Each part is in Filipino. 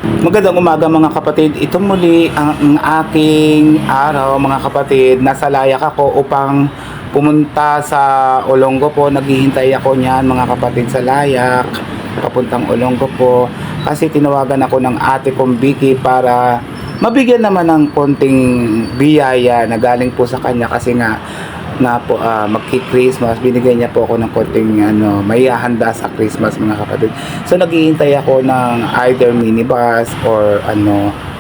Magandang umaga mga kapatid. Ito muli ang aking araw mga kapatid. Nasa Layak ako upang pumunta sa Olongo po. Naghihintay ako niyan mga kapatid sa Layak. Papuntang Olongo po. Kasi tinawagan ako ng ate kong Vicky para mabigyan naman ng konting biyaya na galing po sa kanya kasi nga na po magki-Christmas, binigyan niya po ako ng konting may handa sa Christmas mga kapatid. So naghihintay ako ng either minibus or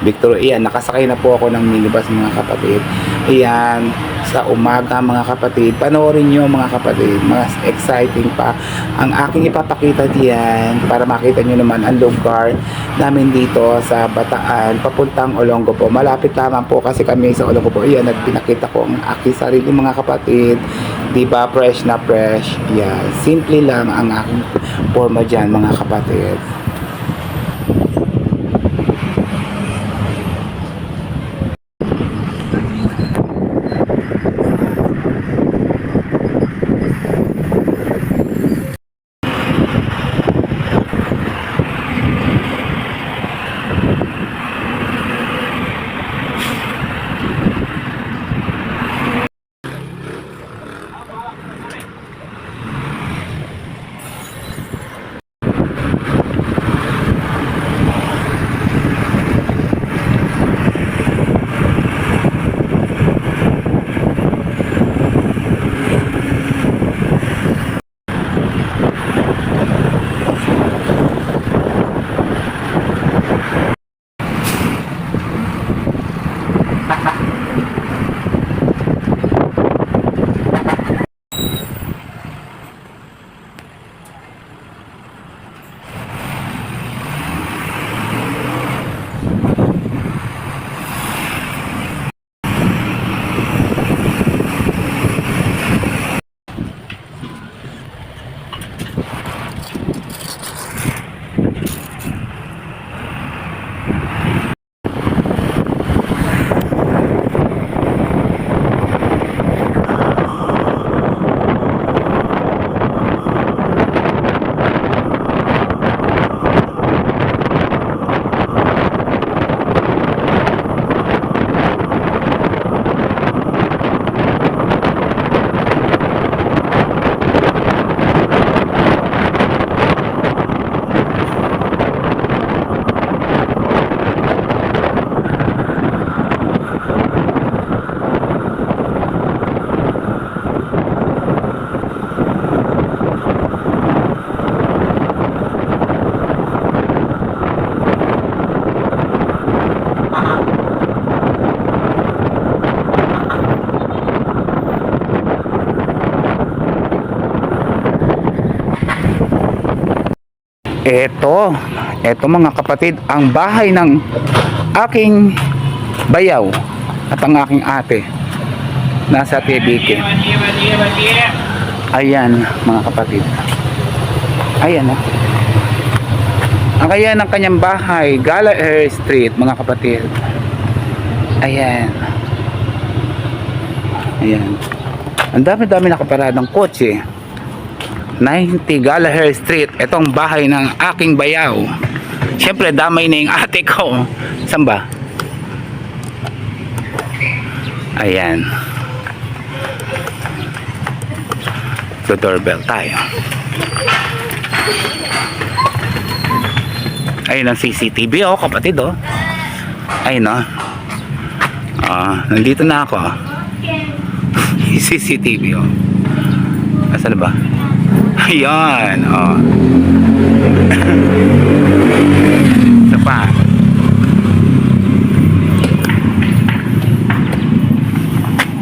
Victor. Iyan, nakasakay na po ako ng minibus mga kapatid. Iyan, sa umaga mga kapatid. Panoorin niyo mga kapatid, mas exciting pa ang aking ipapakita diyan para makita niyo naman ang lugar namin dito sa Bataan papuntang Olongo po. Malapit lamang po kasi kami sa Olongo po. Iyan, nagpinakita ko ang aking sarili mga kapatid. Diba, fresh na fresh. Yeah, simple lang ang aking forma dyan mga kapatid. Ito mga kapatid, ang bahay ng aking bayaw at ang aking ate nasa TBK. Ayan mga kapatid. Ayan ang kaya ng kanyang bahay, Galaher Street mga kapatid. Ayan. Ayan. Ang dami-dami nakaparadang kotse. 90 Galaher Street. Itong bahay ng aking bayaw. Siyempre damay na yung ate ko. Saan ba? Ayan. So doorbell tayo. Ayun ang CCTV kapatid Ayun nandito na ako CCTV Asan na ba? Ayan Ito pa.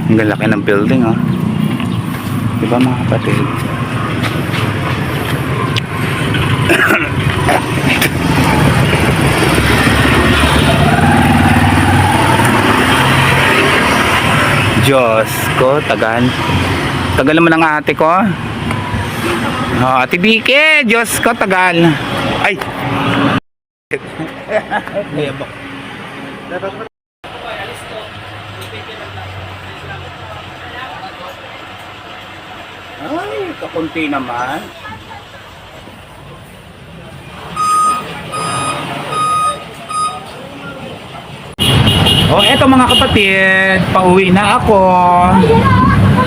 Ang laki ng building diba mga kapatid? Diyos ko, tagal naman ang ate ko. Ate Vicky, Diyos ko, tagal. Ay! Ay, kakunti naman. O eto mga kapatid, pauwi na ako.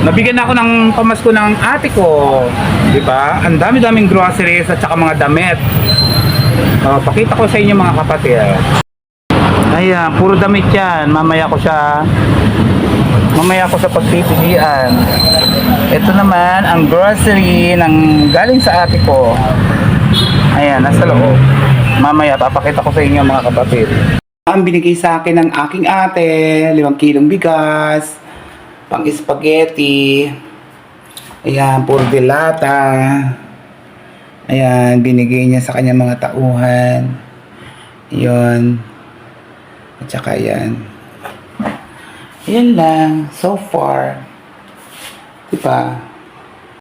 Nabigyan ako ng pamasko ng ate ko. Di ba? Ang dami-daming groceries at saka mga damit. O, pakita ko sa inyo mga kapatid. Ayan, puro damit yan. Mamaya ko sa pagpipilian. Ito naman ang grocery ng galing sa ate ko. Ayan, nasa loob. Mamaya papakita ko sa inyo mga kapatid. Ang binigay sa akin ng aking ate, 5 kilong bigas, pang spaghetti. Ayan, puro dilata. Ayan, binigay niya sa kanyang mga tauhan. Yun. At saka yan. Ayan lang, so far. Diba?